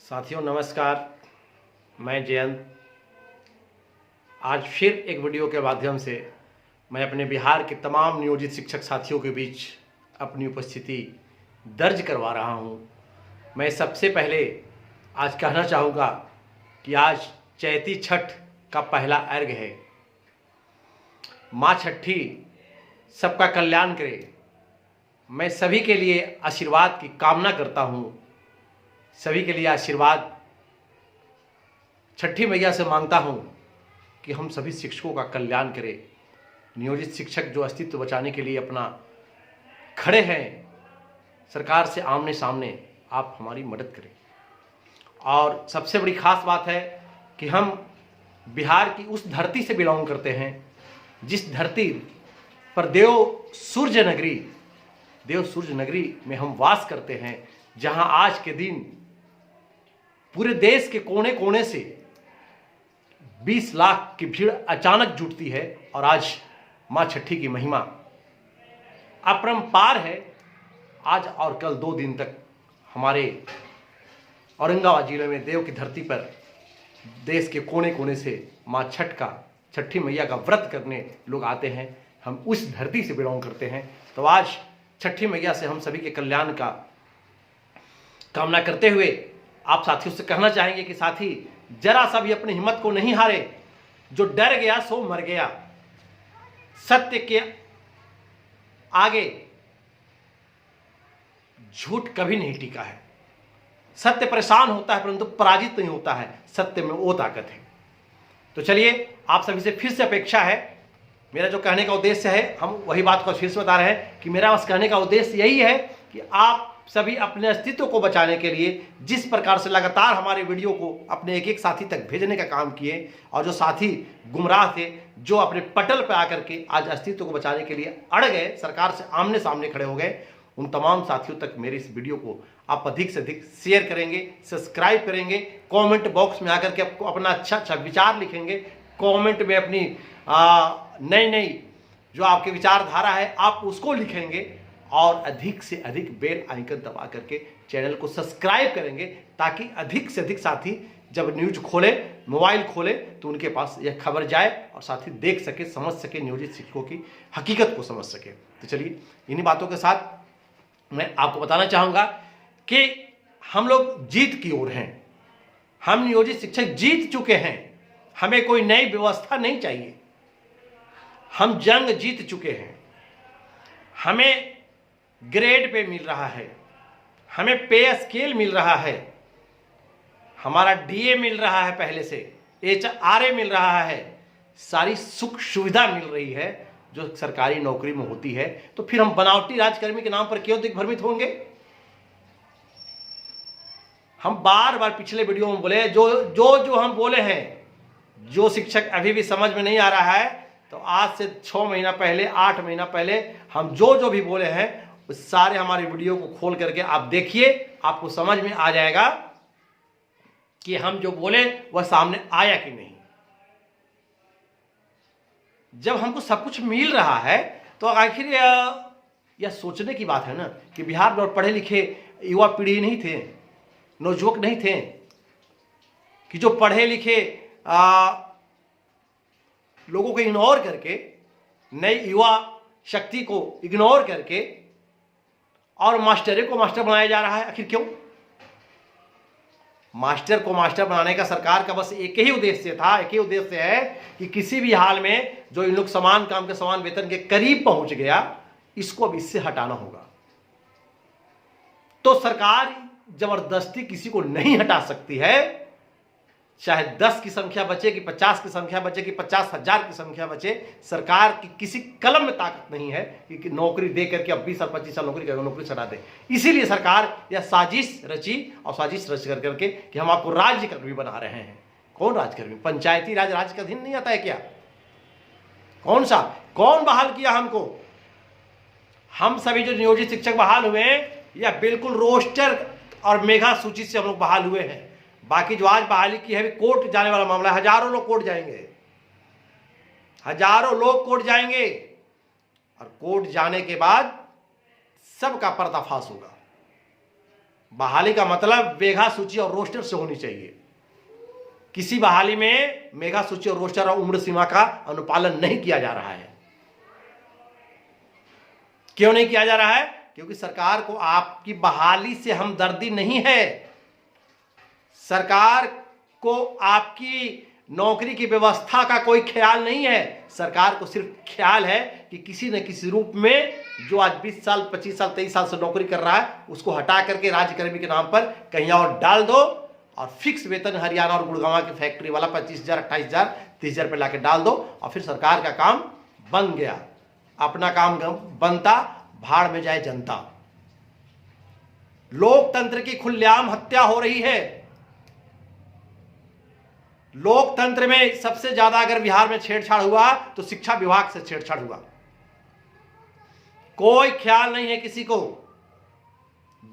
साथियों नमस्कार, मैं जयंत। आज फिर एक वीडियो के माध्यम से मैं अपने बिहार के तमाम नियोजित शिक्षक साथियों के बीच अपनी उपस्थिति दर्ज करवा रहा हूं। मैं सबसे पहले आज कहना चाहूँगा कि आज चैती छठ का पहला अर्घ्य है। माँ छठी सबका कल्याण करे। मैं सभी के लिए आशीर्वाद की कामना करता हूँ। सभी के लिए आशीर्वाद छठी मैया से मांगता हूँ कि हम सभी शिक्षकों का कल्याण करें। नियोजित शिक्षक जो अस्तित्व बचाने के लिए अपना खड़े हैं, सरकार से आमने सामने, आप हमारी मदद करें। और सबसे बड़ी खास बात है कि हम बिहार की उस धरती से बिलोंग करते हैं जिस धरती पर देव सूर्य नगरी में हम वास करते हैं, जहां आज के दिन पूरे देश के कोने कोने से 20 लाख की भीड़ अचानक जुटती है। और आज माँ छठी की महिमा अपरंपार है। आज और कल 2 दिन तक हमारे औरंगाबाद जिले में देव की धरती पर देश के कोने कोने से माँ छठी मैया का व्रत करने लोग आते हैं। हम उस धरती से बिलोंग करते हैं। तो आज छठी मैया से हम सभी के कल्याण का कामना करते हुए आप साथियों से कहना चाहेंगे कि साथी जरा सा भी अपनी हिम्मत को नहीं हारे। जो डर गया सो मर गया। सत्य के आगे झूठ कभी नहीं टिका है। सत्य परेशान होता है परंतु पराजित नहीं होता है। सत्य में वो ताकत है। तो चलिए, आप सभी से फिर से अपेक्षा है, मेरा जो कहने का उद्देश्य है, हम वही बात को फिर से बता रहे हैं कि मेरा बस कहने का उद्देश्य यही है कि आप सभी अपने अस्तित्व को बचाने के लिए जिस प्रकार से लगातार हमारे वीडियो को अपने एक एक साथी तक भेजने का काम किए, और जो साथी गुमराह थे, जो अपने पटल पर आकर के आज अस्तित्व को बचाने के लिए अड़ गए, सरकार से आमने सामने खड़े हो गए, उन तमाम साथियों तक मेरे इस वीडियो को आप अधिक से अधिक शेयर करेंगे, सब्सक्राइब करेंगे, कमेंट बॉक्स में आकर के आपको अपना अच्छा विचार लिखेंगे, कमेंट में अपनी नई जो आपकी विचारधारा है आप उसको लिखेंगे, और अधिक से अधिक बेल आइकन दबा करके चैनल को सब्सक्राइब करेंगे, ताकि अधिक से अधिक साथी जब न्यूज खोले, मोबाइल खोले, तो उनके पास यह खबर जाए और साथी देख सके, समझ सके, नियोजित शिक्षकों की हकीकत को समझ सके। तो चलिए, इन्हीं बातों के साथ मैं आपको बताना चाहूँगा कि हम लोग जीत की ओर हैं। हम नियोजित शिक्षक जीत चुके हैं। हमें कोई नई व्यवस्था नहीं चाहिए। हम जंग जीत चुके हैं। हमें ग्रेड पे मिल रहा है, हमें पे स्केल मिल रहा है, हमारा डीए मिल रहा है, पहले से एचआरए मिल रहा है, सारी सुख सुविधा मिल रही है जो सरकारी नौकरी में होती है। तो फिर हम बनावटी राजकर्मी के नाम पर क्यों दिग्भ्रमित होंगे? हम बार बार पिछले वीडियो में बोले, जो हम बोले हैं, जो शिक्षक अभी भी समझ में नहीं आ रहा है, तो आज से 6 महीना पहले, 8 महीना पहले हम जो भी बोले हैं उस सारे हमारे वीडियो को खोल करके आप देखिए, आपको समझ में आ जाएगा कि हम जो बोले वह सामने आया कि नहीं। जब हमको सब कुछ मिल रहा है तो आखिर यह सोचने की बात है ना कि बिहार में पढ़े लिखे युवा पीढ़ी नहीं थे, नौजुवक नहीं थे, कि जो पढ़े लिखे लोगों को इग्नोर करके, नई युवा शक्ति को इग्नोर करके और मास्टरे को मास्टर बनाया जा रहा है। आखिर क्यों? मास्टर को मास्टर बनाने का सरकार का बस एक ही उद्देश्य था, एक ही उद्देश्य है कि किसी भी हाल में जो इन लोग समान काम के समान वेतन के करीब पहुंच गया, इसको अब इससे हटाना होगा। तो सरकार जबरदस्ती किसी को नहीं हटा सकती है। चाहे 10 की संख्या बचे कि 50 की संख्या बचे कि 50,000 की संख्या बचे, सरकार की किसी कलम में ताकत नहीं है कि नौकरी दे करके अब 20 साल 25 साल नौकरी छड़ा दे। इसीलिए सरकार यह साजिश रची और साजिश रच कर करके कि हम आपको राज्यकर्मी बना रहे हैं। कौन राज्यकर्मी? पंचायती राज राज्य का अधीन नहीं आता है क्या? कौन सा? कौन बहाल किया हमको? हम सभी जो नियोजित शिक्षक बहाल हुए हैं, यह बिल्कुल रोस्टर और मेगा सूची से हम लोग बहाल हुए हैं। बाकी जो आज बहाली की है, कोर्ट जाने वाला मामला है। हजारों लोग कोर्ट जाएंगे, हजारों लोग कोर्ट जाएंगे, और कोर्ट जाने के बाद सबका पर्दाफाश होगा। बहाली का मतलब मेधा सूची और रोस्टर से होनी चाहिए। किसी बहाली में मेधा सूची और रोस्टर और उम्र सीमा का अनुपालन नहीं किया जा रहा है। क्यों नहीं किया जा रहा है? क्योंकि सरकार को आपकी बहाली से हमदर्दी नहीं है। सरकार को आपकी नौकरी की व्यवस्था का कोई ख्याल नहीं है। सरकार को सिर्फ ख्याल है कि किसी न किसी रूप में जो आज 20 साल 25 साल 23 साल से नौकरी कर रहा है उसको हटा करके राज्यकर्मी के नाम पर कहीं और डाल दो और फिक्स वेतन हरियाणा और गुड़गांव की फैक्ट्री वाला 25,000 28,000 30,000 रुपये ला के डाल दो और फिर सरकार का काम बन गया। अपना काम बनता, भाड़ में जाए जनता। लोकतंत्र की खुलेआम हत्या हो रही है। लोकतंत्र में सबसे ज्यादा अगर बिहार में छेड़छाड़ हुआ तो शिक्षा विभाग से छेड़छाड़ हुआ। कोई ख्याल नहीं है किसी को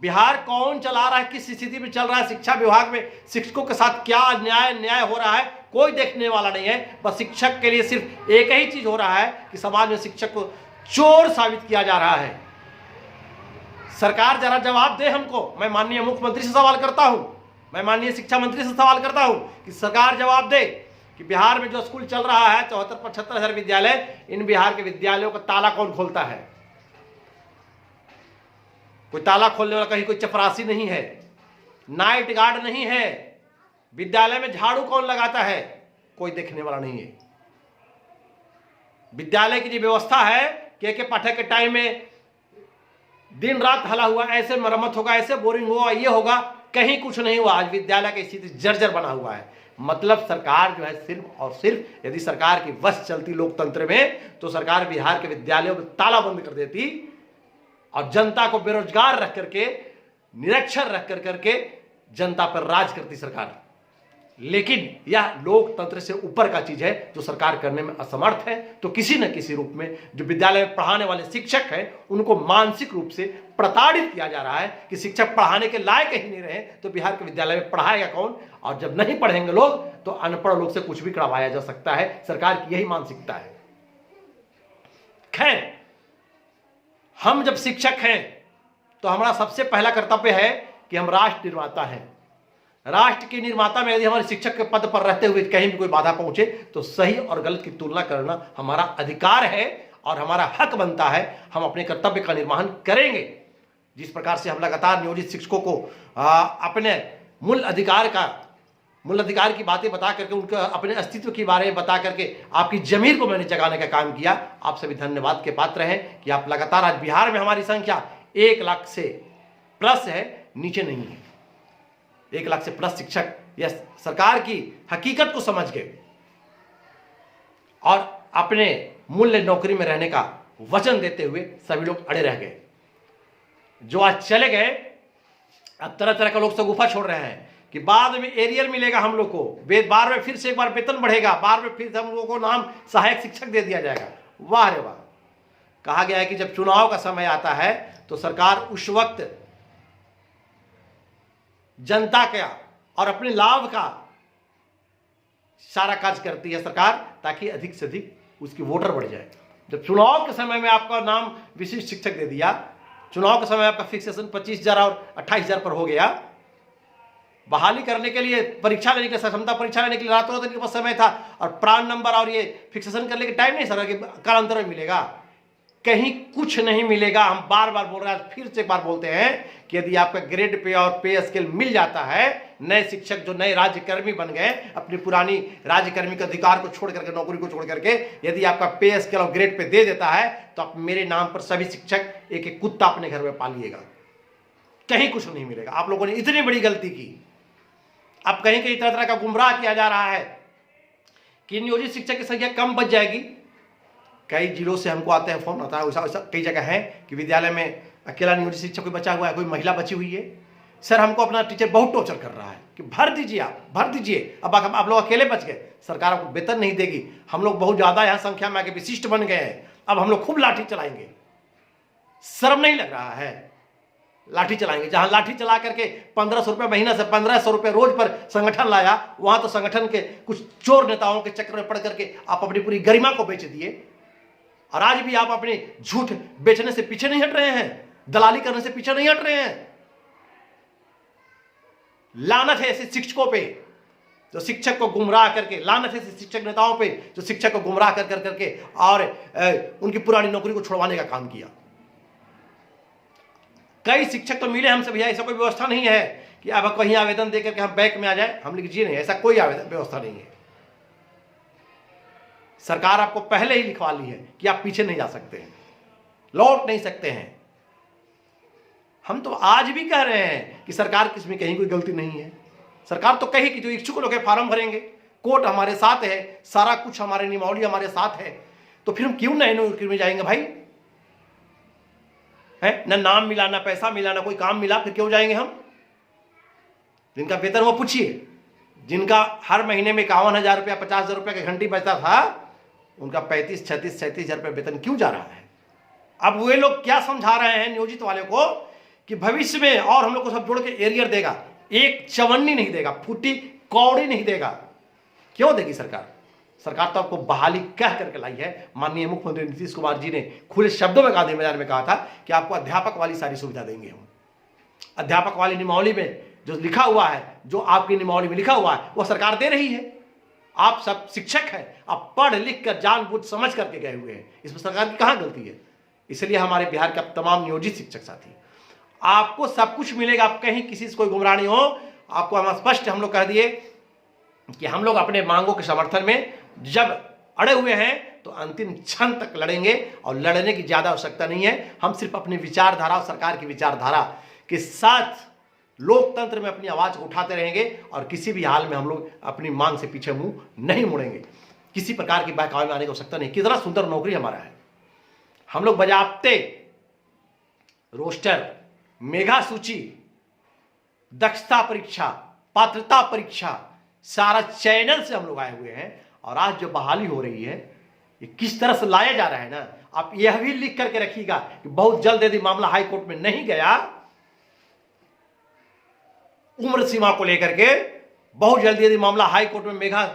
बिहार कौन चला रहा है, किस स्थिति में चल रहा है, शिक्षा विभाग में शिक्षकों के साथ क्या अन्याय हो रहा है, कोई देखने वाला नहीं है। बस शिक्षक के लिए सिर्फ एक ही चीज हो रहा है कि समाज में शिक्षक को चोर साबित किया जा रहा है। सरकार जरा जवाब दे हमको। मैं माननीय मुख्यमंत्री से सवाल करता हूं, मैं माननीय शिक्षा मंत्री से सवाल करता हूं कि सरकार जवाब दे कि बिहार में जो स्कूल चल रहा है 74-75 हजार विद्यालय, इन बिहार के विद्यालयों का ताला कौन खोलता है? कोई ताला खोलने वाला कहीं कोई चपरासी नहीं है, नाइट गार्ड नहीं है। विद्यालय में झाड़ू कौन लगाता है? कोई देखने वाला नहीं है। विद्यालय की जो व्यवस्था है के पाठक के टाइम में दिन रात हला हुआ, ऐसे मरम्मत होगा, ऐसे बोरिंग होगा, ये होगा, कहीं कुछ नहीं हुआ। आज विद्यालय की स्थिति जर्जर बना हुआ है। मतलब सरकार जो है सिर्फ और सिर्फ, यदि सरकार की बस चलती लोकतंत्र में तो सरकार बिहार के विद्यालयों में ताला बंद कर देती और जनता को बेरोजगार रख करके, निरक्षर रख करके जनता पर राज करती सरकार। लेकिन यह लोकतंत्र से ऊपर का चीज है जो सरकार करने में असमर्थ है। तो किसी न किसी रूप में जो विद्यालय में पढ़ाने वाले शिक्षक हैं उनको मानसिक रूप से प्रताड़ित किया जा रहा है कि शिक्षक पढ़ाने के लायक ही नहीं रहे तो बिहार के विद्यालय में पढ़ाएगा कौन? और जब नहीं पढ़ेंगे लोग तो अनपढ़ लोग से कुछ भी करवाया जा सकता है। सरकार की यही मानसिकता है। खैर, हम जब शिक्षक हैं तो हमारा सबसे पहला कर्तव्य है कि हम राष्ट्र निर्माता हैं। राष्ट्र के निर्माता में यदि हमारे शिक्षक के पद पर रहते हुए कहीं भी कोई बाधा पहुंचे तो सही और गलत की तुलना करना हमारा अधिकार है और हमारा हक बनता है। हम अपने कर्तव्य का निर्वहन करेंगे। जिस प्रकार से हम लगातार नियोजित शिक्षकों को अपने मूल अधिकार की बातें बता करके, उनके अपने अस्तित्व के बारे में बता करके आपकी जमीर को मैंने जगाने का काम किया। आप सभी धन्यवाद के पात्र हैं कि आप लगातार, आज बिहार में हमारी संख्या 1 लाख से प्लस है, नीचे नहीं है। 1 लाख से प्लस शिक्षक या सरकार की हकीकत को समझ गए और अपने मूल्य नौकरी में रहने का वचन देते हुए सभी लोग अड़े रह गए। जो आज चले गए, अब तरह तरह के लोग सगुफा छोड़ रहे हैं कि बाद में एरियर मिलेगा हम लोग को, बार में फिर से एक बार वेतन बढ़ेगा, बार में फिर हम लोगों को नाम सहायक शिक्षक दे दिया जाएगा। वाह रे वाह। कहा गया है कि जब चुनाव का समय आता है तो सरकार उस वक्त जनता का और अपने लाभ का सारा कार्य करती है सरकार, ताकि अधिक से अधिक उसकी वोटर बढ़ जाए। जब चुनाव के समय में आपका नाम विशिष्ट शिक्षक दे दिया, चुनाव के समय आपका फिक्सेशन 25,000 और 28,000 पर हो गया, बहाली करने के लिए, परीक्षा लेने के लिए, क्षमता परीक्षा लेने के लिए रातों रात इनके पास समय था और प्राण नंबर और ये फिक्सेशन करने के टाइम नहीं सरकार के कालांतर में मिलेगा, कहीं कुछ नहीं मिलेगा। हम बार बार बोल रहे हैं, फिर से एक बार बोलते हैं कि यदि आपका ग्रेड पे और पे स्केल मिल जाता है, नए शिक्षक जो नए राज्यकर्मी बन गए, अपनी पुरानी राज्यकर्मी के अधिकार को छोड़ करके, नौकरी को छोड़ करके यदि आपका पे स्केल और ग्रेड पे दे देता है तो आप मेरे नाम पर सभी शिक्षक एक एक कुत्ता अपने घर में पालिएगा, कहीं कुछ नहीं मिलेगा। आप लोगों ने इतनी बड़ी गलती की। अब कहीं कहीं तरह तरह का गुमराह किया जा रहा है कि नियोजित शिक्षक की संख्या कम बच जाएगी। कई जिलों से हमको आते हैं, फोन आता है, वैसा कई जगह है कि विद्यालय में अकेला नियोजित शिक्षक कोई बचा हुआ है, कोई महिला बची हुई है। सर, हमको अपना टीचर बहुत टॉर्चर कर रहा है कि भर दीजिए, आप भर दीजिए। अब आप लोग अकेले बच गए, सरकार आपको वेतन नहीं देगी, हम लोग बहुत ज्यादा यहाँ संख्या में आके विशिष्ट बन गए हैं, अब हम लोग खूब लाठी चलाएंगे। शर्म नहीं लग रहा है? लाठी चलाएंगे। जहां लाठी चला करके 1500 रुपये महीना से 1500 रुपये रोज पर संगठन लाया, वहां तो संगठन के कुछ चोर नेताओं के चक्कर में पड़ करके आप अपनी पूरी गरिमा को बेच दिए। और आज भी आप अपने झूठ बेचने से पीछे नहीं हट रहे हैं, दलाली करने से पीछे नहीं हट रहे हैं। लानत है ऐसे शिक्षकों पे जो शिक्षक को गुमराह करके, लानत है ऐसे शिक्षक नेताओं पे जो शिक्षक को गुमराह कर कर करके और उनकी पुरानी नौकरी को छुड़वाने का काम किया। कई शिक्षक तो मिले हमसे, भैया ऐसा कोई व्यवस्था नहीं है कि अब कहीं आवेदन देकर के हम बैक में आ जाए। हम लिख जी नहीं, ऐसा कोई आवेदन व्यवस्था नहीं है। सरकार आपको पहले ही लिखवा ली है कि आप पीछे नहीं जा सकते हैं, लौट नहीं सकते हैं। हम तो आज भी कह रहे हैं कि सरकार की इसमें कहीं कोई गलती नहीं है। सरकार तो कही कि जो इच्छुक लोग फार्म भरेंगे, कोर्ट हमारे साथ है, सारा कुछ हमारे नियमावली हमारे साथ है, तो फिर हम क्यों नए नौकरी में जाएंगे भाई? है ना, नाम मिला ना पैसा मिला ना कोई काम मिला, फिर क्यों जाएंगे हम? जिनका वेतन वो पूछिए, जिनका हर महीने में 51,000 रुपया 50,000 रुपया का घंटी बचता था, उनका 35, 36, 37,000 रुपया वेतन क्यों जा रहा है? अब वे लोग क्या समझा रहे हैं नियोजित वाले को कि भविष्य में और हम लोग को सब जोड़ के एरियर देगा, एक चवन्नी नहीं देगा, फूटी कौड़ी नहीं देगा। क्यों देगी सरकार? सरकार तो आपको बहाली कह करके लाई है। माननीय मुख्यमंत्री नीतीश कुमार जी ने खुले शब्दों में गांधी मैदान में कहा था कि आपको अध्यापक वाली सारी सुविधा देंगे हम। अध्यापक वाली नियमावली में जो लिखा हुआ है, जो आपकी नियमावली में लिखा हुआ है, वो सरकार दे रही है। आप सब शिक्षक हैं, आप पढ़ लिख कर जानबूझ समझ करके गए हुए हैं, इसमें सरकार की कहां गलती है? इसलिए हमारे बिहार के तमाम नियोजित शिक्षक साथी, आपको सब कुछ मिलेगा, आप कहीं किसी से कोई गुमराह नहीं हो। आपको हम स्पष्ट हम लोग कह दिए कि हम लोग अपने मांगों के समर्थन में जब अड़े हुए हैं तो अंतिम क्षण तक लड़ेंगे, और लड़ने की ज्यादा आवश्यकता नहीं है। हम सिर्फ अपनी विचारधारा और सरकार की विचारधारा के साथ लोकतंत्र में अपनी आवाज को उठाते रहेंगे, और किसी भी हाल में हम लोग अपनी मांग से पीछे मुंह नहीं मुड़ेंगे। किसी प्रकार की बहकावे में आने की आवश्यकता नहीं। कितना सुंदर नौकरी हमारा है। हम लोग बजाबते रोस्टर, मेगा सूची, दक्षता परीक्षा, पात्रता परीक्षा, सारा चैनल से हम लोग आए हुए हैं। और आज जो बहाली हो रही है, ये किस तरह से लाया जा रहा है ना, आप यह भी लिख करके रखिएगा कि बहुत जल्द यदि मामला हाई कोर्ट में नहीं गया, उम्र सीमा को लेकर के, बहुत जल्दी यदि मामला हाई कोर्ट में मेगा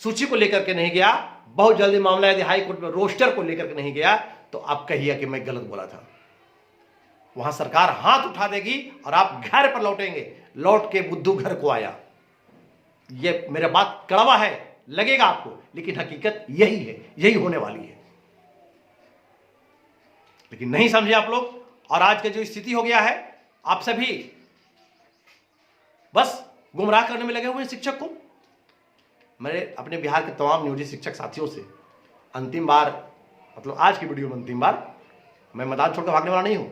सूची को लेकर के नहीं गया, बहुत जल्दी मामला यदि हाई कोर्ट में रोस्टर को लेकर के नहीं गया, तो आप कहिए कि मैं गलत बोला था। वहां सरकार हाथ उठा देगी और आप घर पर लौटेंगे, लौट के बुद्धू घर को आया। ये मेरा बात कड़वा है, लगेगा आपको, लेकिन हकीकत यही है, यही होने वाली है। लेकिन नहीं समझे आप लोग, और आज का जो स्थिति हो गया है, आप सभी बस गुमराह करने में लगे हुए हैं शिक्षक को। मेरे अपने बिहार के तमाम नियोजित शिक्षक साथियों से अंतिम बार, मतलब आज की वीडियो में अंतिम बार, मैं मैदान छोड़कर भागने वाला नहीं हूं।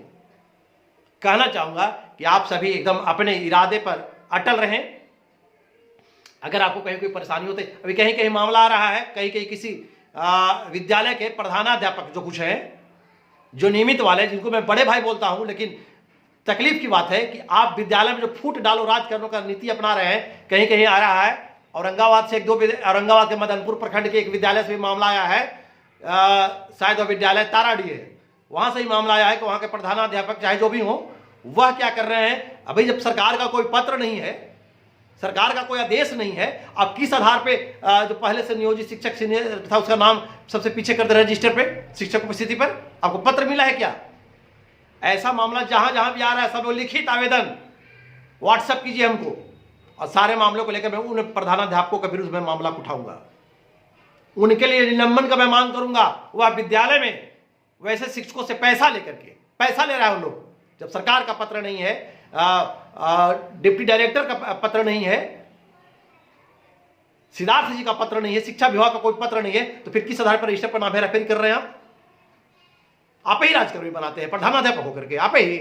कहना चाहूंगा कि आप सभी एकदम अपने इरादे पर अटल रहें। अगर आपको कहीं कोई परेशानी होती, अभी कहीं कहीं मामला आ रहा है, कहीं कहीं किसी विद्यालय के प्रधानाध्यापक जो कुछ हैं, जो नियमित वाले, जिनको मैं बड़े भाई बोलता हूं, लेकिन तकलीफ की बात है कि आप विद्यालय में जो फूट डालो राज करने का नीति अपना रहे हैं। कहीं कहीं आ रहा है, औरंगाबाद से औरंगाबाद के मदनपुर प्रखंड के एक विद्यालय से भी मामला आया है, शायद वह विद्यालय ताराडी है, वहां से ही मामला आया है कि वहां के प्रधानाध्यापक चाहे जो भी हो, वह क्या कर रहे हैं, अभी जब सरकार का कोई पत्र नहीं है, सरकार का कोई आदेश नहीं है, आप किस आधार पे जो पहले से नियोजित शिक्षक सीनियर था उसका नाम सबसे पीछे कर दे रहे रजिस्टर पे, शिक्षक उपस्थिति पर? आपको पत्र मिला है क्या? ऐसा मामला जहां जहां भी आ रहा है, सब लोग लिखित आवेदन व्हाट्सएप कीजिए हमको, और सारे मामलों को लेकर मैं उन प्रधानाध्यापकों के विरुद्ध में मामला उठाऊंगा, उनके लिए निलंबन का मैं मांग करूंगा। वह विद्यालय में वैसे शिक्षकों से पैसा लेकर के, पैसा ले रहा है उन लोग, जब सरकार का पत्र नहीं है, डिप्टी डायरेक्टर का पत्र नहीं है, सिद्धार्थ जी का पत्र नहीं है, शिक्षा विभाग का कोई पत्र नहीं है, तो फिर किस आधार पर रजिस्टर पर नाम हेराफेरी कर रहे हैं आप ही राजकर्मी बनाते हैं प्रधानाध्यापक होकर के, आप ही।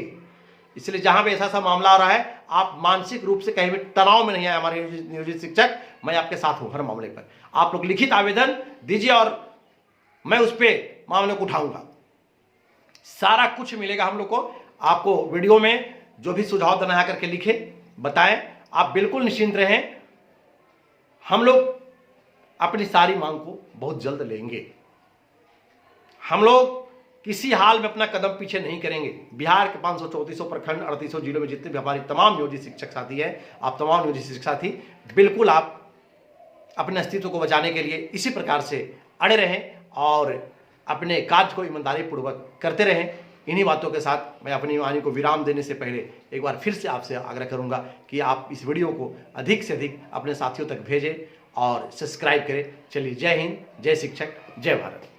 इसलिए जहां भी ऐसा मामला आ रहा है, आप मानसिक रूप से कहीं भी तनाव में नहीं आए हमारे नियोजित शिक्षक, मैं आपके साथ हूं हर मामले पर। आप लोग लिखित आवेदन दीजिए और मैं उस पर मामले को उठाऊंगा। सारा कुछ मिलेगा हम लोग को। आपको वीडियो में जो भी सुझाव देना है करके लिखे, बताएं। आप बिल्कुल निश्चिंत रहें, हम लोग अपनी सारी मांग को बहुत जल्द लेंगे। हम लोग किसी हाल में अपना कदम पीछे नहीं करेंगे। बिहार के 534 प्रखंड 3800 जिलों में जितने भी हमारे तमाम नियोजित शिक्षक साथी हैं, आप तमाम नियोजित शिक्षक साथी, बिल्कुल आप अपने अस्तित्व को बचाने के लिए इसी प्रकार से अड़े रहें और अपने कार्य को ईमानदारी पूर्वक करते रहें। इन्हीं बातों के साथ मैं अपनी वाणी को विराम देने से पहले एक बार फिर से आपसे आग्रह करूंगा कि आप इस वीडियो को अधिक से अधिक अपने साथियों तक भेजें और सब्सक्राइब करें। चलिए, जय हिंद, जय शिक्षक, जय भारत।